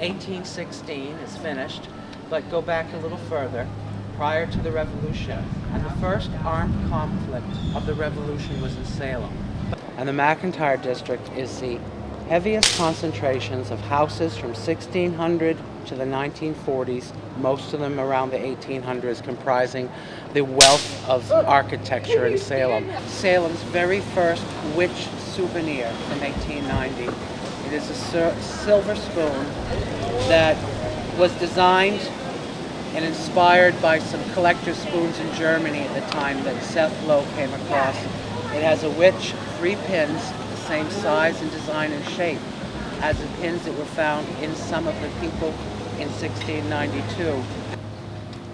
1816 is finished, but go back a little further, prior to the Revolution. And the first armed conflict of the Revolution was in Salem. And the McIntyre district is the heaviest concentrations of houses from 1600 to the 1940s, most of them around the 1800s, comprising the wealth of architecture in Salem. Salem's very first witch souvenir from 1890. It is a silver spoon that was designed and inspired by some collector spoons in Germany at the time that Seth Lowe came across. It has a witch, 3 pins, the same size and design and shape as the pins that were found in some of the people in 1692.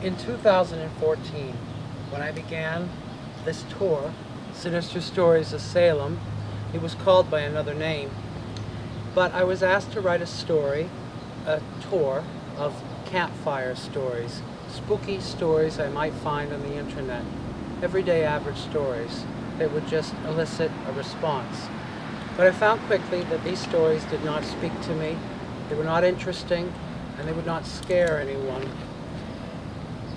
In 2014, when I began this tour, Sinister Stories of Salem, it was called by another name, but I was asked to write a tour of campfire stories, spooky stories I might find on the internet, everyday average stories that would just elicit a response. But I found quickly that these stories did not speak to me, they were not interesting, and they would not scare anyone.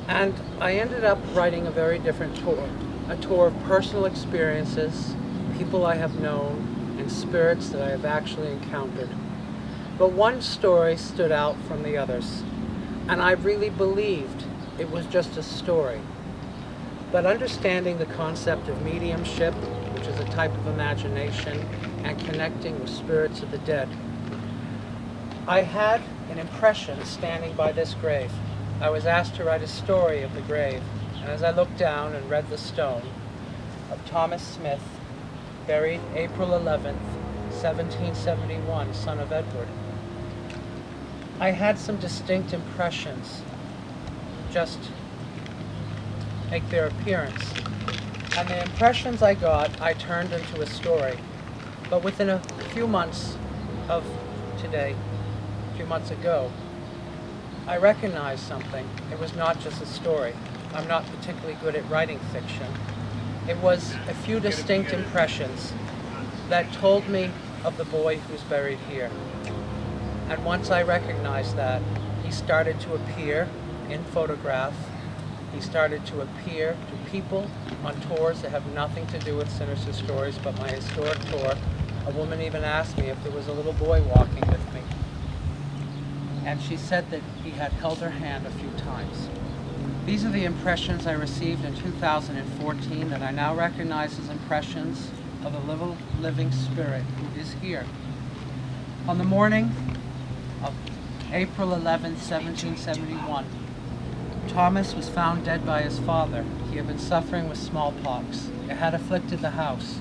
And I ended up writing a very different tour, a tour of personal experiences, people I have known, and spirits that I have actually encountered. But one story stood out from the others, and I really believed it was just a story. But understanding the concept of mediumship, which is a type of imagination, and connecting with spirits of the dead, I had an impression standing by this grave. I was asked to write a story of the grave, and as I looked down and read the stone of Thomas Smith, buried April 11th, 1771, son of Edward, I had some distinct impressions just make their appearance. And the impressions I got, I turned into a story. But within a few months of today, a few months ago, I recognized something. It was not just a story. I'm not particularly good at writing fiction. It was a few distinct impressions that told me of the boy who's buried here. And once I recognized that, he started to appear in photograph. He started to appear to people on tours that have nothing to do with Sinister Stories but my historic tour. A woman even asked me if there was a little boy walking with me. And she said that he had held her hand a few times. These are the impressions I received in 2014 that I now recognize as impressions of a living spirit who is here. On the morning of April 11, 1771, Thomas was found dead by his father. He had been suffering with smallpox. It had afflicted the house.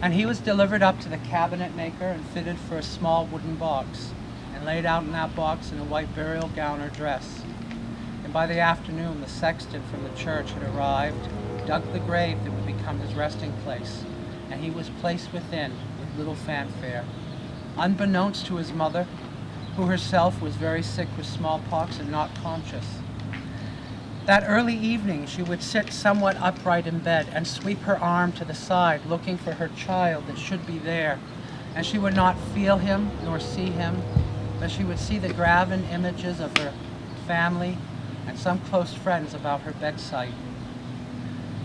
And he was delivered up to the cabinet maker and fitted for a small wooden box, and laid out in that box in a white burial gown or dress. And by the afternoon, the sexton from the church had arrived, dug the grave that would become his resting place, and he was placed within with little fanfare. Unbeknownst to his mother, who herself was very sick with smallpox and not conscious. That early evening, she would sit somewhat upright in bed and sweep her arm to the side, looking for her child that should be there. And she would not feel him nor see him, but she would see the graven images of her family and some close friends about her bedside.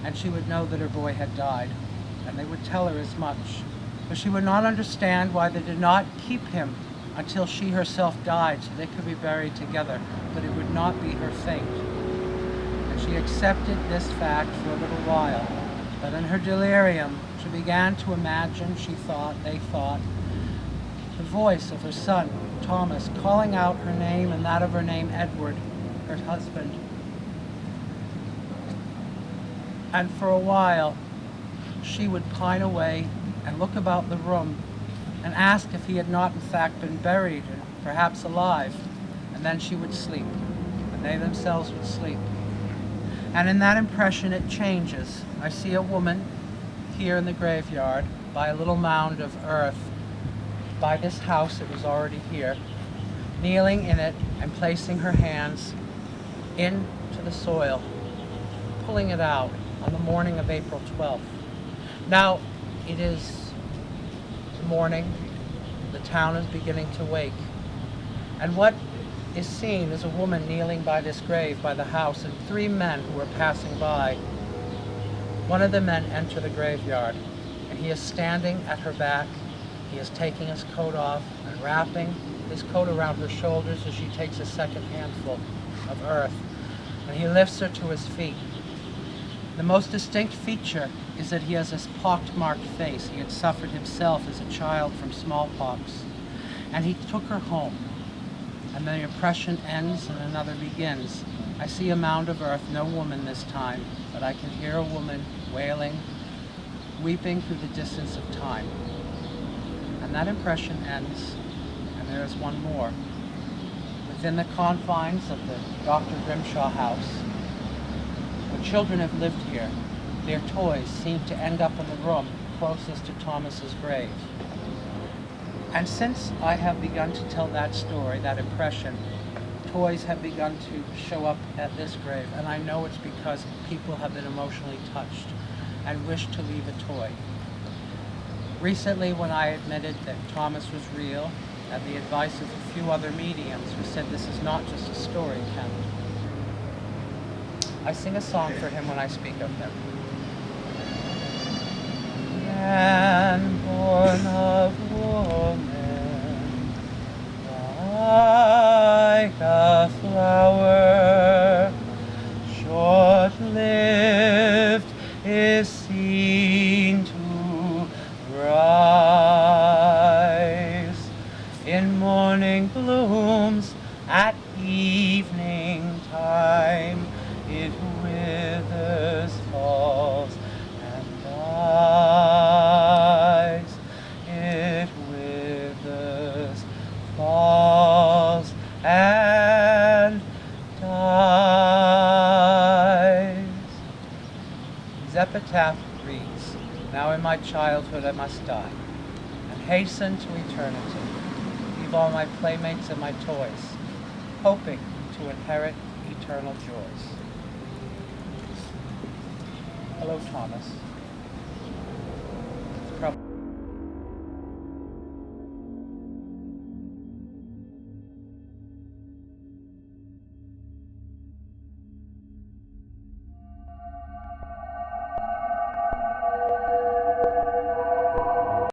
And she would know that her boy had died, and they would tell her as much. But she would not understand why they did not keep him until she herself died so they could be buried together, but it would not be her fate. She accepted this fact for a little while, but in her delirium, she began to imagine, they thought, the voice of her son, Thomas, calling out her name and that of her name, Edward, her husband. And for a while, she would pine away and look about the room and ask if he had not in fact been buried and perhaps alive, and then she would sleep, and they themselves would sleep. And in that impression it changes. I see a woman here in the graveyard by a little mound of earth by this house that was already here, kneeling in it and placing her hands into the soil, pulling it out on the morning of April 12th. Now, it is the morning, the town is beginning to wake, And what is seen is a woman kneeling by this grave, by the house, and 3 men who are passing by. One of the men enter the graveyard, and he is standing at her back. He is taking his coat off and wrapping his coat around her shoulders as she takes a second handful of earth, and he lifts her to his feet. The most distinct feature is that he has this pock-marked face. He had suffered himself as a child from smallpox, and he took her home. And the impression ends and another begins. I see a mound of earth, no woman this time, but I can hear a woman wailing, weeping through the distance of time. And that impression ends, and there is one more. Within the confines of the Dr. Grimshaw house, when children have lived here, their toys seem to end up in the room closest to Thomas's grave. And since I have begun to tell that story, that impression, toys have begun to show up at this grave, and I know it's because people have been emotionally touched and wish to leave a toy. Recently, when I admitted that Thomas was real, at the advice of a few other mediums who said this is not just a story, Kenneth, I sing a song for him when I speak of him. Man born of woman, like a flower, short-lived is seen to rise. In morning blooms at evening time, it withers, falls, and dies. It withers, falls, and dies. His epitaph reads, "Now in my childhood I must die, and hasten to eternity, leave all my playmates and my toys, hoping to inherit eternal joys." Hello, Thomas.